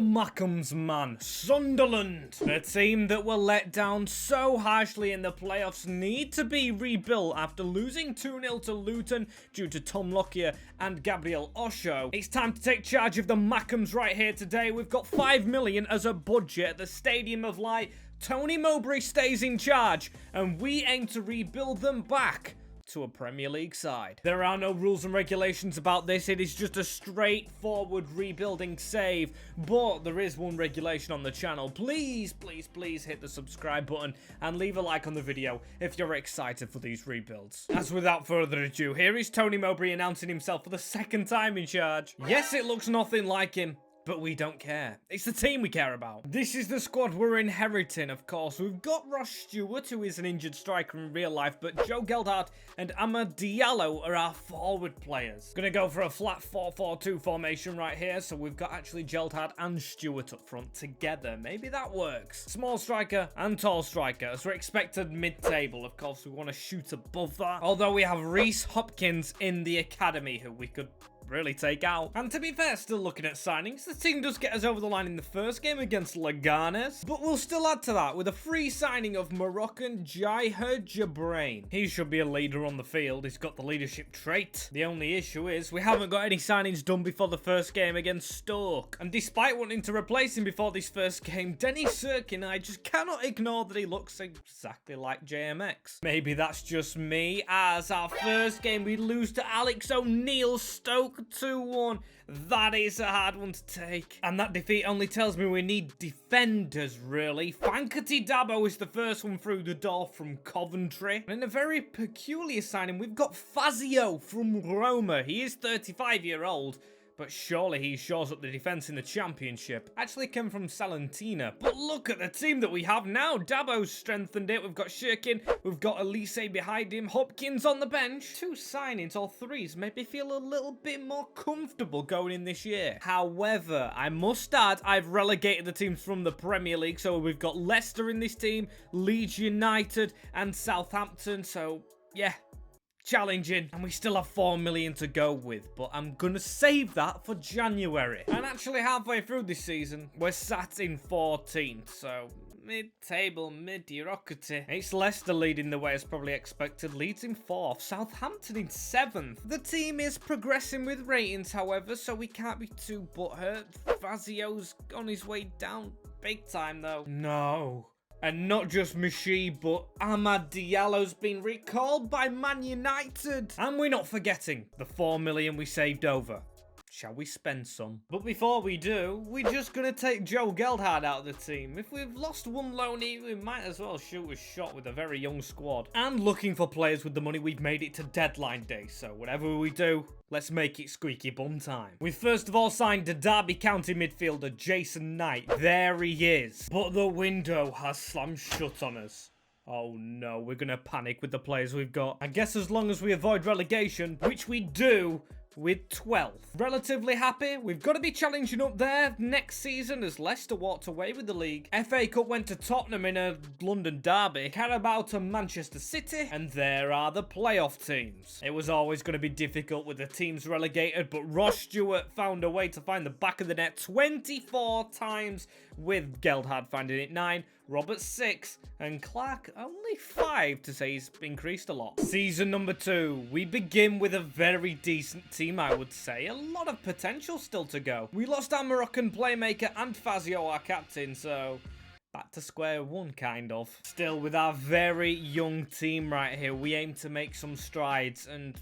Mackems man, Sunderland. The team that were let down so harshly in the playoffs need to be rebuilt after losing 2-0 to Luton due to Tom Lockyer and Gabriel Osho. It's time to take charge of the Mackems right here today. We've got 5 million as a budget at the Stadium of Light. Tony Mowbray stays in charge and we aim to rebuild them back to a Premier League side. There are no rules and regulations about this. It is just a straightforward rebuilding save. But there is one regulation on the channel. Please, please, please hit the subscribe button and leave a like on the video if you're excited for these rebuilds. As without further ado, here is Tony Mowbray announcing himself for the second time in charge. Yes, it looks nothing like him, but we don't care. It's the team we care about. This is the squad we're inheriting, of course. We've got Ross Stewart, who is an injured striker in real life, but Joe Geldhard and Diallo are our forward players. Gonna go for a flat 4-4-2 formation right here, so we've got actually Geldhard and Stewart up front together. Maybe that works. Small striker and tall striker, as we're expected mid-table. Of course, we want to shoot above that. Although we have Hopkins in the academy, who we could really take out. And to be fair, still looking at signings, the team does get us over the line in the first game against Leganes, but we'll still add to that with a free signing of Moroccan Jaiher Jabrain. He should be a leader on the field. He's got the leadership trait. The only issue is we haven't got any signings done before the first game against Stoke. And despite wanting to replace him before this first game, Denny Sirkin, I just cannot ignore that he looks exactly like JMX. Maybe that's just me, as our first game we lose to Alex O'Neil Stoke 2-1. That is a hard one to take. And that defeat only tells me we need defenders, really. Fankati Dabo is the first one through the door from Coventry. And in a very peculiar signing, we've got Fazio from Roma. He is 35-year-old. But surely he shores up the defence in the Championship. Actually came from Salentina. But look at the team that we have now. Dabo's strengthened it. We've got Shirkin. We've got Elise behind him. Hopkins on the bench. 2 signings or 3s made me feel a little bit more comfortable going in this year. However, I must add, I've relegated the teams from the Premier League. So we've got Leicester in this team, Leeds United and Southampton. So, yeah, challenging, and we still have 4 million to go with, but I'm gonna save that for January. And actually halfway through this season, we're sat in 14th, so mid-table mediocrity. It's Leicester leading the way as probably expected. Leeds in 4th, Southampton in 7th. The team is progressing with ratings, however, so we can't be too butthurt. Fazio's on his way down big time, though. No. And not just Mishi, but Amad Diallo's been recalled by Man United. And we're not forgetting the 4 million we saved over. Shall we spend some? But before we do, we're just going to take Joe Geldhard out of the team. If we've lost one loanee, we might as well shoot a shot with a very young squad. And looking for players with the money, we've made it to deadline day. So whatever we do, let's make it squeaky bum time. We've first of all signed the Derby County midfielder Jason Knight. There he is. But the window has slammed shut on us. Oh no, we're going to panic with the players we've got. I guess as long as we avoid relegation, which we do with 12th. Relatively happy. We've got to be challenging up there next season as Leicester walked away with the league. FA Cup went to Tottenham in a London derby. Carabao to Manchester City. And there are the playoff teams. It was always going to be difficult with the teams relegated, but Ross Stewart found a way to find the back of the net 24 times, with Geldhard finding it 9, Robert 6, and Clark only 5 to say he's increased a lot. Season number 2. We begin with a very decent team, I would say. A lot of potential still to go. We lost our Moroccan playmaker and Fazio, our captain, so back to square one, kind of. Still, with our very young team right here, we aim to make some strides, and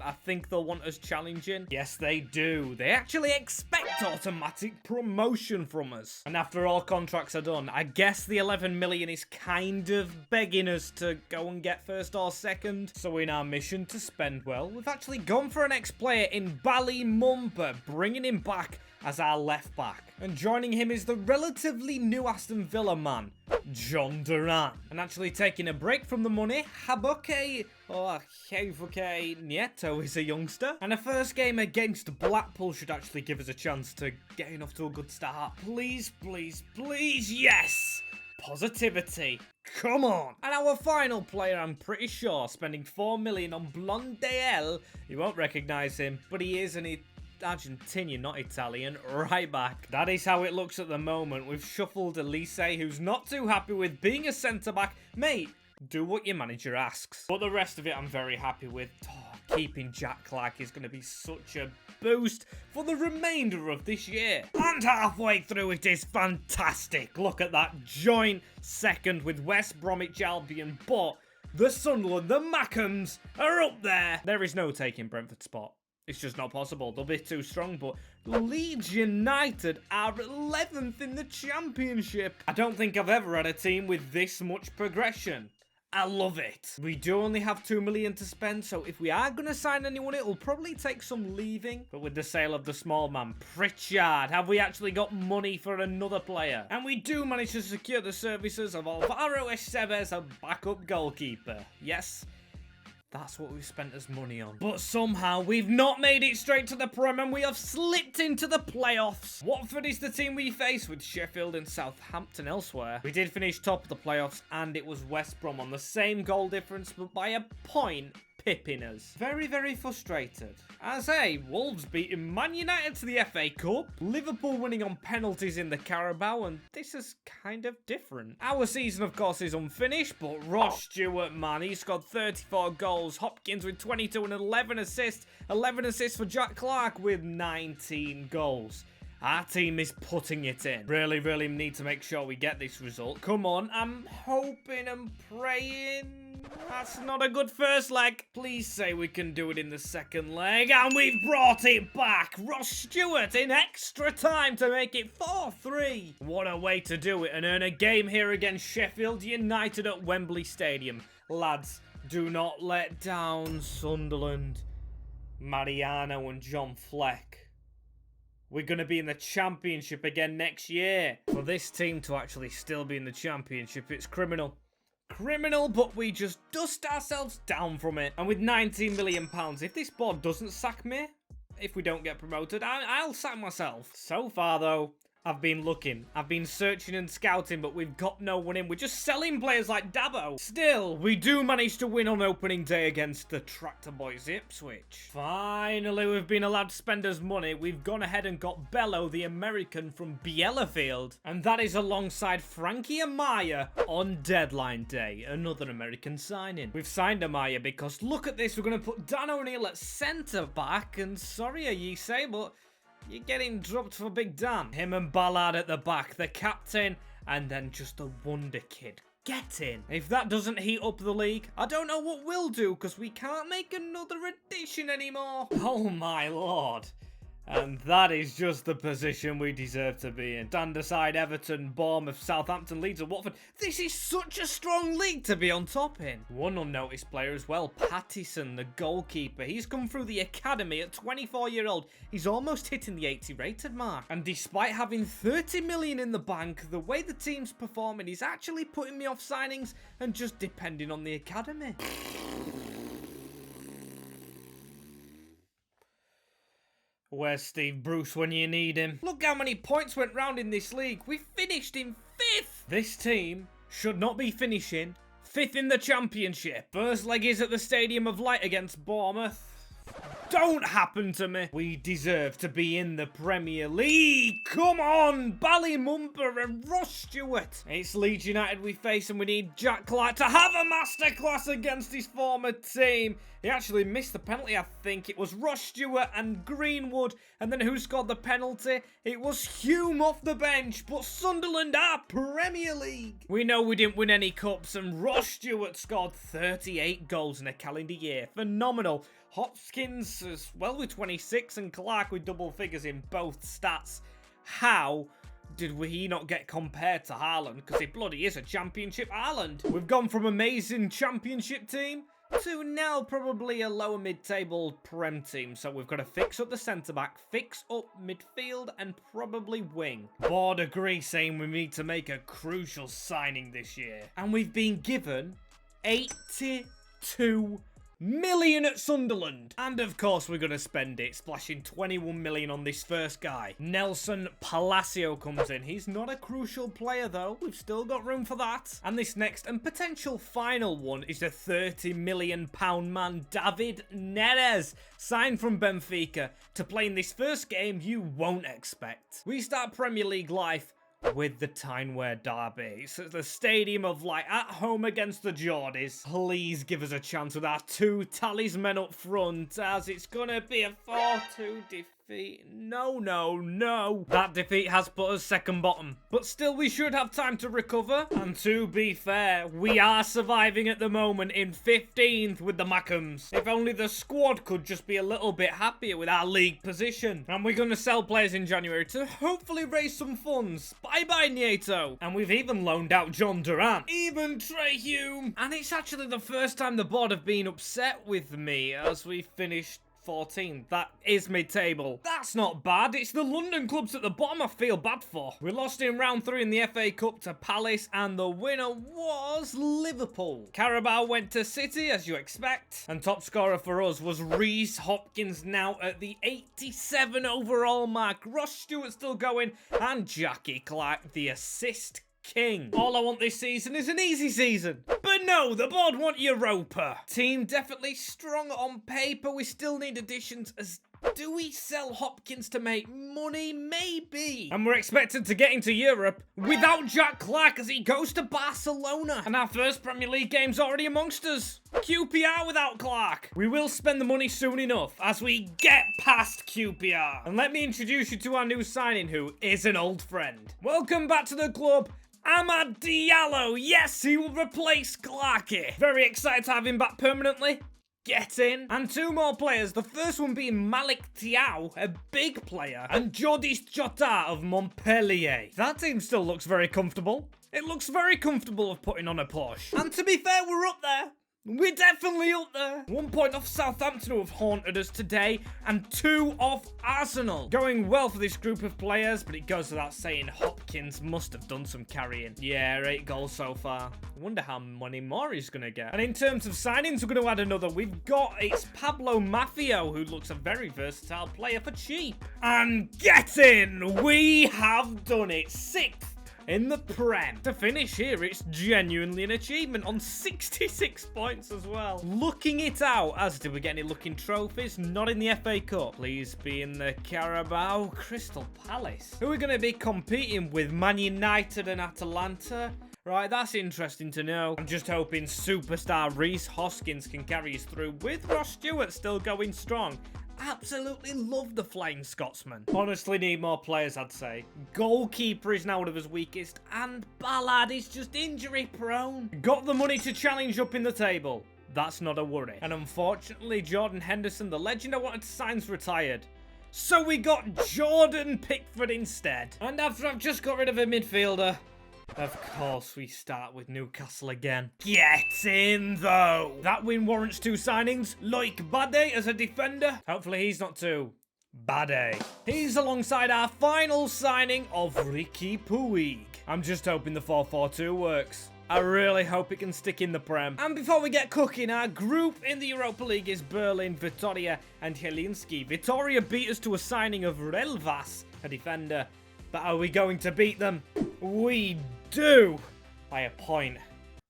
I think they'll want us challenging. Yes, they do. They actually expect automatic promotion from us. And after all contracts are done, I guess the 11 million is kind of begging us to go and get first or second. So in our mission to spend well, we've actually gone for an ex-player in Bali Mumba, bringing him back as our left back. And joining him is the relatively new Aston Villa man, John Duran. And actually taking a break from the money, Habuke Nieto is a youngster. And a first game against Blackpool should actually give us a chance to getting off to a good start. Please, please, please, yes! Positivity. Come on. And our final player, I'm pretty sure, spending 4 million on Blondel. You won't recognise him, but he is, and he Argentinian, not Italian, right back. That is how it looks at the moment. We've shuffled Elise, who's not too happy with being a centre-back. Mate, do what your manager asks. But the rest of it I'm very happy with. Oh, keeping Jack Clark is going to be such a boost for the remainder of this year. And halfway through it is fantastic. Look at that joint second with West Bromwich Albion, but the Sunderland, the Mackems, are up there. There is no taking Brentford's spot. It's just not possible. They'll be too strong, but Leeds United are 11th in the Championship. I don't think I've ever had a team with this much progression. I love it. We do only have 2 million to spend, so if we are going to sign anyone, it will probably take some leaving. But with the sale of the small man, Pritchard, have we actually got money for another player? And we do manage to secure the services of Alvaro Estevez, a backup goalkeeper. Yes, that's what we've spent as money on. But somehow, we've not made it straight to the Prem, and we have slipped into the playoffs. Watford is the team we face, with Sheffield and Southampton elsewhere. We did finish top of the playoffs, and it was West Brom on the same goal difference, but by a point, pipping us. Very, very frustrated. As Wolves beating Man United to the FA Cup, Liverpool winning on penalties in the Carabao, and this is kind of different. Our season, of course, is unfinished, but Ross Stewart, man, he scored 34 goals. Hopkins with 22 and 11 assists. 11 assists for Jack Clark with 19 goals. Our team is putting it in. Really, really need to make sure we get this result. Come on, I'm hoping and praying. That's not a good first leg. Please say we can do it in the second leg. And we've brought it back. Ross Stewart in extra time to make it 4-3. What a way to do it and earn a game here against Sheffield United at Wembley Stadium. Lads, do not let down Sunderland. Mariano and John Fleck. We're going to be in the Championship again next year. For this team to actually still be in the Championship, it's criminal. Criminal, but we just dust ourselves down from it. And with £19 million, if this board doesn't sack me, if we don't get promoted, I'll sack myself. So far, though, I've been looking. I've been searching and scouting, but we've got no one in. We're just selling players like Dabo. Still, we do manage to win on opening day against the Tractor Boys Ipswich. Finally, we've been allowed to spend us money. We've gone ahead and got Bello, the American from Bielefeld. And that is alongside Frankie Amaya on deadline day. Another American signing. We've signed Amaya because, look at this, we're going to put Dan O'Neill at centre-back. And sorry, you say, but you're getting dropped for Big Dan. Him and Ballard at the back, the captain, and then just a wonder kid. Get in. If that doesn't heat up the league, I don't know what we'll do, because we can't make another edition anymore. Oh my lord. And that is just the position we deserve to be in. Stand aside Everton, Bournemouth, Southampton, Leeds and Watford. This is such a strong league to be on top in. One unnoticed player as well, Pattison, the goalkeeper. He's come through the academy at 24-year-old. He's almost hitting the 80 rated mark. And despite having 30 million in the bank, the way the team's performing is actually putting me off signings and just depending on the academy. Where's Steve Bruce when you need him? Look how many points went round in this league. We finished in 5th. This team should not be finishing 5th in the Championship. First leg is at the Stadium of Light against Bournemouth. Don't happen to me. We deserve to be in the Premier League. Come on, Ballymumper and Ross Stewart. It's Leeds United we face, and we need Jack Clark to have a masterclass against his former team. He actually missed the penalty, I think. It was Ross Stewart and Greenwood. And then who scored the penalty? It was Hume off the bench. But Sunderland are Premier League. We know we didn't win any cups, and Ross Stewart scored 38 goals in a calendar year. Phenomenal. Hopkins as well with 26 and Clark with double figures in both stats. How did he not get compared to Haaland? Because he bloody is a Championship Haaland. We've gone from amazing Championship team to now probably a lower mid-table Prem team. So we've got to fix up the centre-back, fix up midfield, and probably wing. Board agree, saying we need to make a crucial signing this year. And we've been given 82 million at Sunderland. And of course we're going to spend it, splashing 21 million on this first guy. Nelson Palacio comes in. He's not a crucial player though. We've still got room for that. And this next and potential final one is the £30 million man David Neres, signed from Benfica to play in this first game you won't expect. We start Premier League life with the Tyne-Wear Derby. It's at the Stadium of Light at home against the Geordies. Please give us a chance with our two talismen up front, as it's gonna be a 4-2 defeat. No, no, no. That defeat has put us second bottom. But still, we should have time to recover. And to be fair, we are surviving at the moment in 15th with the Mackems. If only the squad could just be a little bit happier with our league position. And we're going to sell players in January to hopefully raise some funds. Bye-bye, Nieto. And we've even loaned out John Durant. Even Trey Hume. And it's actually the first time the board have been upset with me as we finished 14. That is mid-table. That's not bad. It's the London clubs at the bottom I feel bad for. We lost in round 3 in the FA Cup to Palace, and the winner was Liverpool. Carabao went to City, as you expect, and top scorer for us was Reece Hopkins, now at the 87 overall mark. Ross Stewart still going, and Jackie Clark, the assist king. All I want this season is an easy season. But no, the board want Europa. Team definitely strong on paper. We still need additions. As do we sell Hopkins to make money? Maybe. And we're expected to get into Europe without Jack Clark as he goes to Barcelona. And our first Premier League game's already amongst us. QPR without Clark. We will spend the money soon enough as we get past QPR. And let me introduce you to our new signing, who is an old friend. Welcome back to the club, Amad Diallo. Yes, he will replace Clarky. Very excited to have him back permanently. Get in. And 2 more players. The first one being Malik Thiaw, a big player, and Jordis Jota of Montpellier. That team still looks very comfortable. It looks very comfortable of putting on a Porsche. And to be fair, we're up there. We're definitely up there. 1 point off Southampton, who have haunted us today, and 2 off Arsenal. Going well for this group of players, but it goes without saying Hopkins must have done some carrying. Yeah, 8 goals so far. I wonder how many more he's going to get. And in terms of signings, we're going to add another. It's Pablo Maffio, who looks a very versatile player for cheap. And get in! We have done it. 6th in the Prem. To finish here, it's genuinely an achievement on 66 points as well. Looking it out, as did we get any looking trophies? Not in the FA Cup. Please be in the Carabao. Crystal Palace. Who are we going to be competing with? Man United and Atalanta? Right, that's interesting to know. I'm just hoping superstar Reece Hoskins can carry us through with Ross Stewart still going strong. Absolutely love the Flying Scotsman. Honestly need more players, I'd say. Goalkeeper is now one of his weakest, and Ballard is just injury prone. Got the money to challenge up in the table. That's not a worry. And unfortunately, Jordan Henderson, the legend I wanted to sign's retired. So we got Jordan Pickford instead. And after I've just got rid of a midfielder, of course, we start with Newcastle again. Get in, though. That win warrants 2 signings. Like Bade as a defender. Hopefully he's not too Bade. He's alongside our final signing of Ricky Puig. I'm just hoping the 4-4-2 works. I really hope it can stick in the Prem. And before we get cooking, our group in the Europa League is Berlin, Vitoria and Helsinki. Vitoria beat us to a signing of Relvas, a defender. But are we going to beat them? We do! By a point.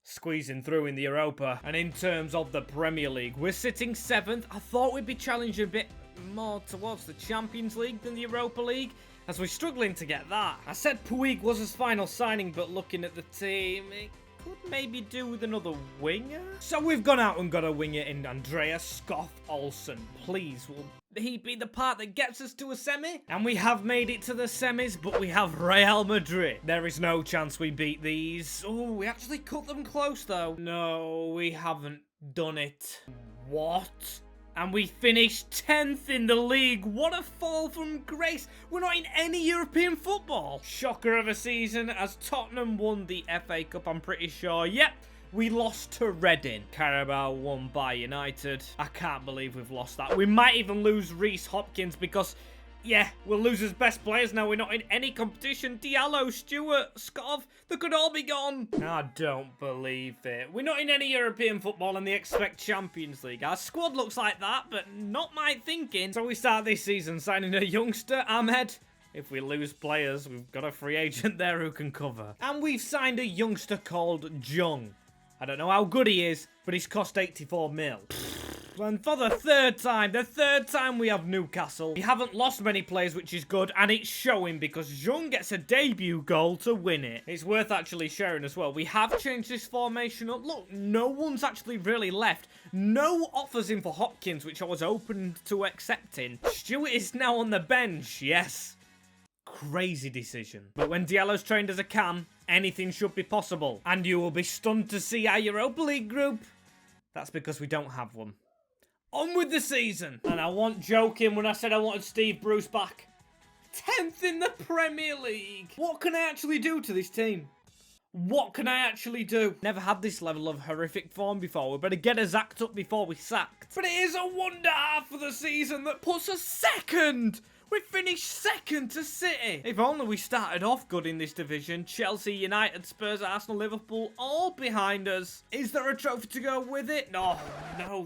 Squeezing through in the Europa. And in terms of the Premier League, we're sitting 7th. I thought we'd be challenging a bit more towards the Champions League than the Europa League, as we're struggling to get that. I said Puig was his final signing, but looking at the team, it could maybe do with another winger. So we've gone out and got a winger in Andreas Skov Olsen. Please, will he be the part that gets us to a semi? And we have made it to the semis, but we have Real Madrid. There is no chance we beat these. Oh, we actually cut them close though. No, we haven't done it. What? And we finished 10th in the league. What a fall from grace. We're not in any European football. Shocker of a season as Tottenham won the FA Cup, I'm pretty sure. Yep, we lost to Reading. Carabao won by United. I can't believe we've lost that. We might even lose Reece Hopkins because Yeah, we'll lose as best players now. We're not in any competition. Diallo, Stewart, Skov, they could all be gone. I don't believe it. We're not in any European football and they expect Champions League. Our squad looks like that, but not my thinking. So we start this season signing a youngster, Ahmed. If we lose players, we've got a free agent there who can cover. And we've signed a youngster called Jung. I don't know how good he is, but he's cost 84 mil. And for the third time we have Newcastle. We haven't lost many players, which is good, and it's showing because Jung gets a debut goal to win it. It's worth actually sharing as well. We have changed this formation up. Look, no one's actually really left. No offers in for Hopkins, which I was open to accepting. Stewart is now on the bench, yes. Crazy decision. But when Diallo's trained as a cam, anything should be possible. And you will be stunned to see our Europa League group. That's because we don't have one. On with the season. And I wasn't joking when I said I wanted Steve Bruce back. 10th in the Premier League. What can I actually do to this team? What can I actually do? Never had this level of horrific form before. We better get us act up before we sacked. But it is a wonder half of the season that puts us second. We finished second to City. If only we started off good in this division. Chelsea, United, Spurs, Arsenal, Liverpool, all behind us. Is there a trophy to go with it? No,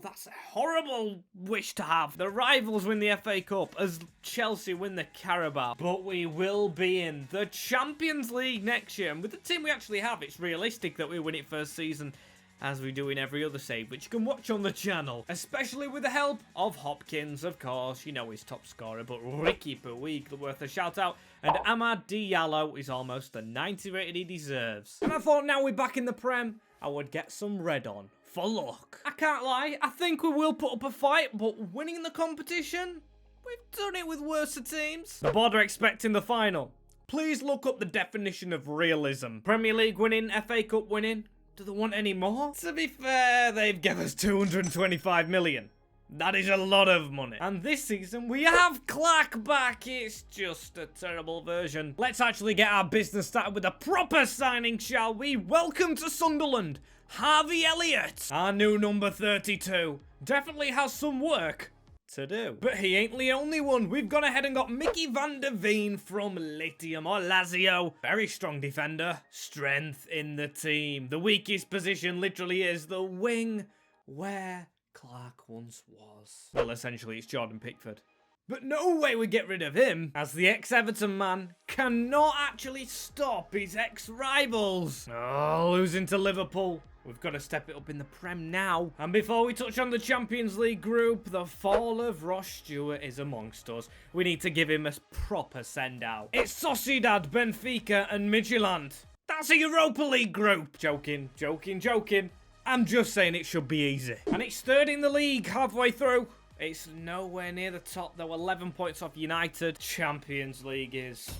that's a horrible wish to have. The rivals win the FA Cup as Chelsea win the Carabao. But we will be in the Champions League next year. And with the team we actually have, it's realistic that we win it first season, as we do in every other save, which you can watch on the channel. Especially with the help of Hopkins, of course. You know he's top scorer, but Ricky Puig, worth a shout out. And Amad Diallo is almost the 90 rated he deserves. And I thought now we're back in the Prem, I would get some red on. For luck. I can't lie, I think we will put up a fight, but winning the competition? We've done it with worse teams. The board are expecting the final. Please look up the definition of realism. Premier League winning, FA Cup winning. Do they want any more? To be fair, they've given us 225 million. That is a lot of money. And this season, we have Clark back. It's just a terrible version. Let's actually get our business started with a proper signing, shall we? Welcome to Sunderland, Harvey Elliott. Our new number 32. Definitely has some work to do. But he ain't the only one. We've gone ahead and got Mickey van der Veen from Litium or Lazio. Very strong defender. Strength in the team. The weakest position literally is the wing where Clark once was. Well, essentially it's Jordan Pickford. But no way we get rid of him, as the ex-Everton man cannot actually stop his ex-rivals. Oh, losing to Liverpool. We've got to step it up in the Prem now. And before we touch on the Champions League group, the fall of Ross Stewart is amongst us. We need to give him a proper send-out. It's Sociedad, Benfica and Midtjylland. That's a Europa League group. Joking. I'm just saying it should be easy. And it's third in the league halfway through. It's nowhere near the top, though. 11 points off United. Champions League is...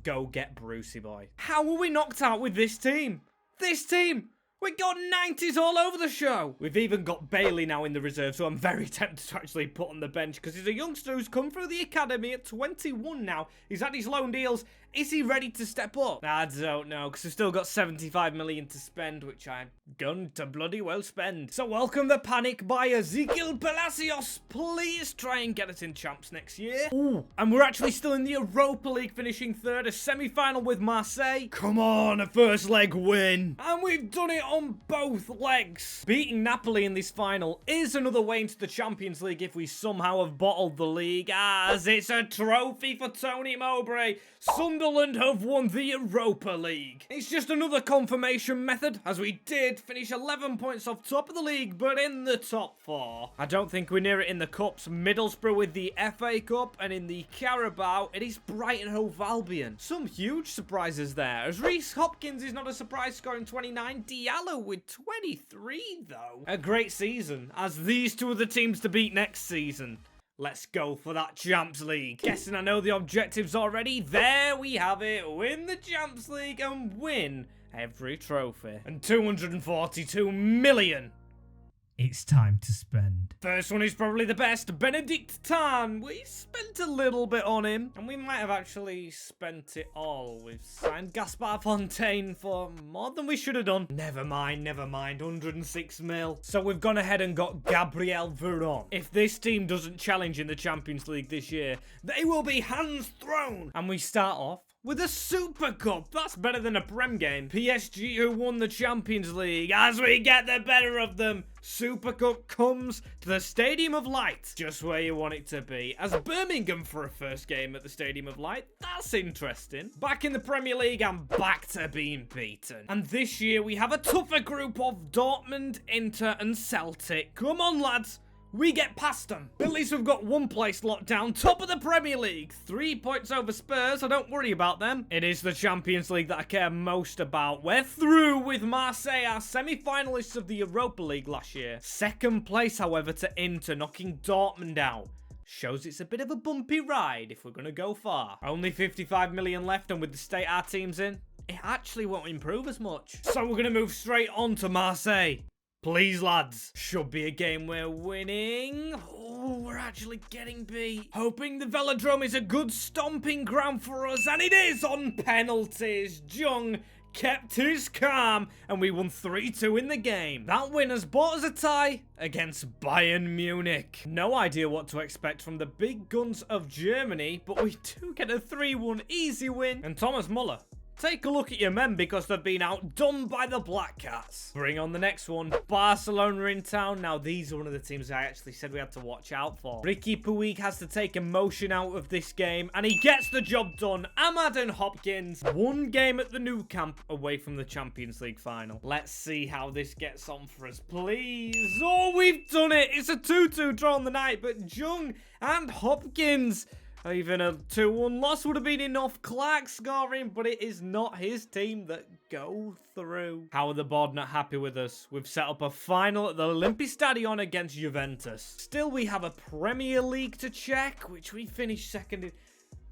Go get Brucey, boy. How were we knocked out with this team? This team! We got 90s all over the show. We've even got Bailey now in the reserve, so I'm very tempted to actually put on the bench because he's a youngster who's come through the academy at 21 now. He's had his loan deals. Is he ready to step up? I don't know, because we've still got 75 million to spend, which I'm going to bloody well spend. So welcome the panic buyer, Ezekiel Palacios. Please try and get us in champs next year. Ooh, and we're actually still in the Europa League, finishing third, a semi-final with Marseille. Come on, a first leg win. And we've done it on both legs. Beating Napoli in this final is another way into the Champions League if we somehow have bottled the league, as it's a trophy for Tony Mowbray. Sunderland have won the Europa League. It's just another confirmation method, as we did finish 11 points off top of the league, but in the top 4. I don't think we're near it in the Cups. Middlesbrough with the FA Cup, and in the Carabao, it is Brighton Hove Albion. Some huge surprises there, as Reece Hopkins is not a surprise, scoring 29. Diallo with 23, though. A great season, as these two are the teams to beat next season. Let's go for that Champs League. Guessing I know the objectives already. There we have it. Win the Champs League and win every trophy. And 242 million it's time to spend. First one is probably the best, Benedict Tan. We spent a little bit on him, and we might have actually spent it all. We've signed Gaspar Fontaine for more than we should have done. Never mind, 106 mil. So we've gone ahead and got Gabriel Veron. If this team doesn't challenge in the Champions League this year, they will be hands thrown. And we start off with a Super Cup. That's better than a Prem game. PSG who won the Champions League. As we get the better of them, Super Cup comes to the Stadium of Light. Just where you want it to be. As Birmingham for a first game at the Stadium of Light. That's interesting. Back in the Premier League and back to being beaten. And this year we have a tougher group of Dortmund, Inter and Celtic. Come on lads. We get past them. At least we've got one place locked down. Top of the Premier League. 3 points over Spurs. I don't worry about them. It is the Champions League that I care most about. We're through with Marseille, our semi-finalists of the Europa League last year. Second place, however, to Inter, knocking Dortmund out. Shows it's a bit of a bumpy ride if we're going to go far. Only 55 million left, and with the state our team's in, it actually won't improve as much. So we're going to move straight on to Marseille. Please, lads. Should be a game we're winning. Oh, we're actually getting beat. Hoping the Velodrome is a good stomping ground for us. And it is on penalties. Jung kept his calm. And we won 3-2 in the game. That win has bought us a tie against Bayern Munich. No idea what to expect from the big guns of Germany. But we do get a 3-1 easy win. And Thomas Muller, take a look at your men because they've been outdone by the Black Cats. Bring on the next one. Barcelona in town. Now, these are one of the teams I actually said we had to watch out for. Ricky Puig has to take emotion out of this game, and he gets the job done. Ahmad and Hopkins. One game at the new camp away from the Champions League final. Let's see how this gets on for us, please. Oh, we've done it. It's a 2-2 draw on the night, but Jung and Hopkins, even a 2-1 loss would have been enough. Clark scoring, but it is not his team that go through. How are the board not happy with us? We've set up a final at the Olympiastadion against Juventus. Still, we have a Premier League to check, which we finished second in.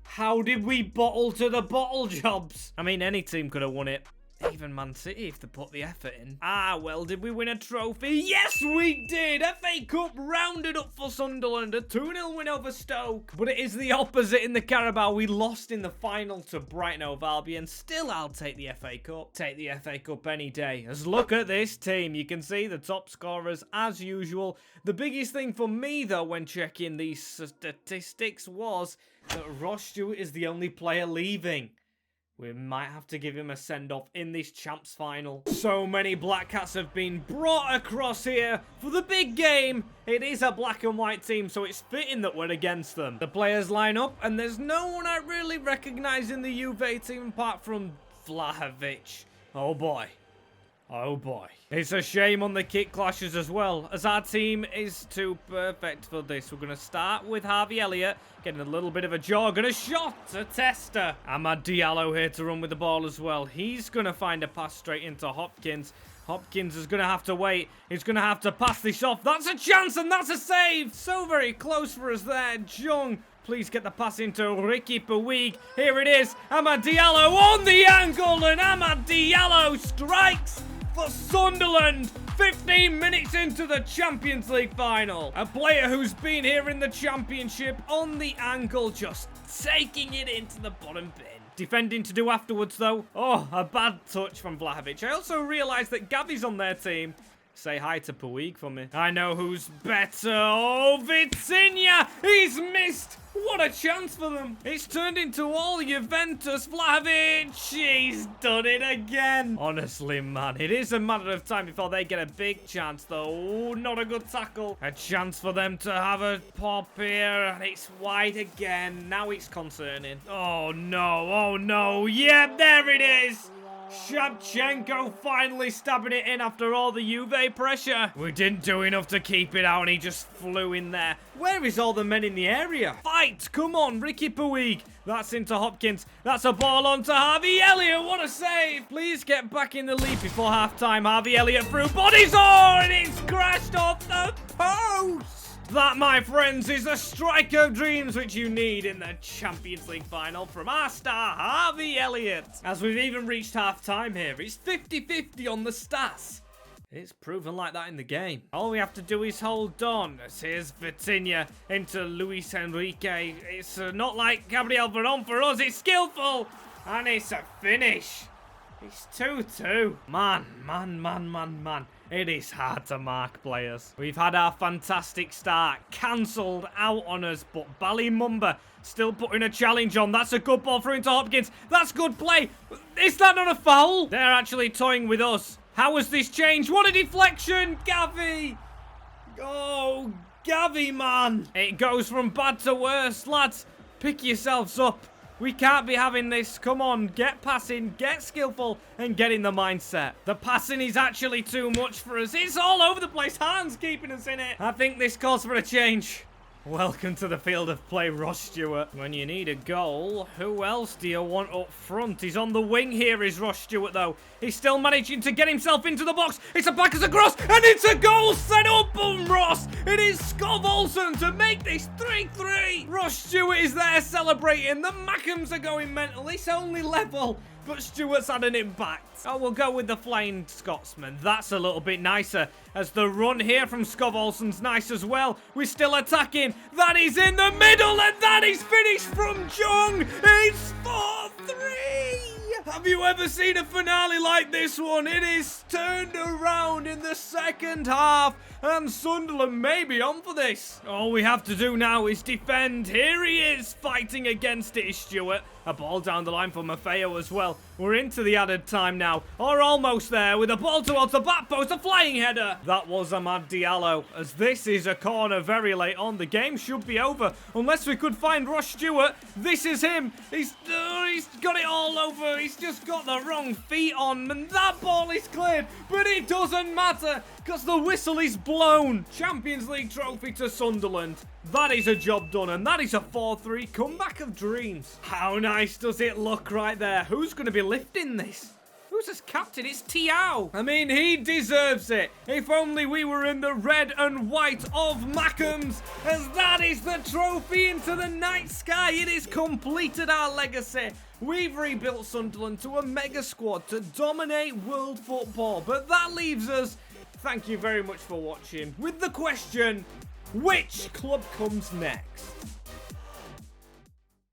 How did we bottle to the bottle jobs? I mean, any team could have won it. Even Man City if they put the effort in. Ah, well, did we win a trophy? Yes, we did! FA Cup rounded up for Sunderland. A 2-0 win over Stoke. But it is the opposite in the Carabao. We lost in the final to Brighton Hove Albion. Still, I'll take the FA Cup. Take the FA Cup any day. As look at this team. You can see the top scorers as usual. The biggest thing for me, though, when checking these statistics was that Ross Stewart is the only player leaving. We might have to give him a send-off in this champs final. So many Black Cats have been brought across here for the big game. It is a black and white team, so it's fitting that we're against them. The players line up, and there's no one I really recognize in the Juve team apart from Vlahovic. Oh boy. Oh boy. It's a shame on the kick clashes as well, as our team is too perfect for this. We're going to start with Harvey Elliott, getting a little bit of a jog and a shot, a tester. Amad Diallo here to run with the ball as well. He's going to find a pass straight into Hopkins. Hopkins is going to have to wait. He's going to have to pass this off. That's a chance and that's a save. So very close for us there. Jung, please get the pass into Ricky Puig. Here it is. Amad Diallo on the angle, and Amad Diallo strikes for Sunderland. 15 minutes into the Champions League final. A player who's been here in the Championship on the angle, just taking it into the bottom bin. Defending to do afterwards, though. Oh, a bad touch from Vlahovic. I also realised that Gavi's on their team. Say hi to Puig for me. I know who's better. Oh, Vitinha! He's missed! What a chance for them. It's turned into all Juventus. Vlahovic! He's done it again. Honestly, man, it is a matter of time before they get a big chance, though. Oh, not a good tackle. A chance for them to have a pop here, and it's wide again. Now it's concerning. Oh, no. Oh, no. Yeah, there it is. Shevchenko finally stabbing it in after all the Juve pressure. We didn't do enough to keep it out, and he just flew in there. Where is all the men in the area? Fight! Come on, Ricky Puig. That's into Hopkins. That's a ball on to Harvey Elliott. What a save. Please get back in the lead before half-time. Harvey Elliott through bodies. Oh, and it's crashed off the post. That, my friends, is the strike of dreams which you need in the Champions League final from our star, Harvey Elliott. As we've even reached half-time here, it's 50-50 on the stats. It's proven like that in the game. All we have to do is hold on. As here's Vitinha into Luis Enrique. It's not like Gabriel Veron for us. It's skillful. And it's a finish. It's 2-2. Man. It is hard to mark players. We've had our fantastic start cancelled out on us, but Ballymumba still putting a challenge on. That's a good ball through into Hopkins. That's good play. Is that not a foul? They're actually toying with us. How has this changed? What a deflection, Gavi. Oh, Gavi, man. It goes from bad to worse. Lads, pick yourselves up. We can't be having this. Come on, get passing, get skillful, and get in the mindset. The passing is actually too much for us. It's all over the place. Hans keeping us in it. I think this calls for a change. Welcome to the field of play, Ross Stewart. When you need a goal, who else do you want up front? He's on the wing here, is Ross Stewart, though. He's still managing to get himself into the box. It's a back as a cross, and it's a goal set up from Ross. It is Skov Olsen to make this 3-3. Ross Stewart is there celebrating. The Mackems are going mental. It's only level, but Stewart's had an impact. Oh, we'll go with the flying Scotsman. That's a little bit nicer, as the run here from Skov Olsen's nice as well. We're still attacking. That is in the middle, and that is finished from Jung. It's 4-3. Have you ever seen a finale like this one? It is turned around in the second half, and Sunderland may be on for this. All we have to do now is defend. Here he is, fighting against it, is Stewart. A ball down the line for Maffeo as well. We're into the added time now, or almost there, with a ball towards the back post, a flying header. That was Amad Diallo, as this is a corner very late on. The game should be over, unless we could find Ross Stewart. This is him. He's got it all over. He's just got the wrong feet on, and that ball is cleared, but it doesn't matter, because the whistle is blown. Champions League trophy to Sunderland. That is a job done, and that is a 4-3 comeback of dreams. How nice does it look right there? Who's going to be lifting this? Who's as captain? It's Tiao. I mean, he deserves it. If only we were in the red and white of Mackems, as that is the trophy into the night sky. It has completed our legacy. We've rebuilt Sunderland to a mega squad to dominate world football, but that leaves us, thank you very much for watching, with the question, which club comes next?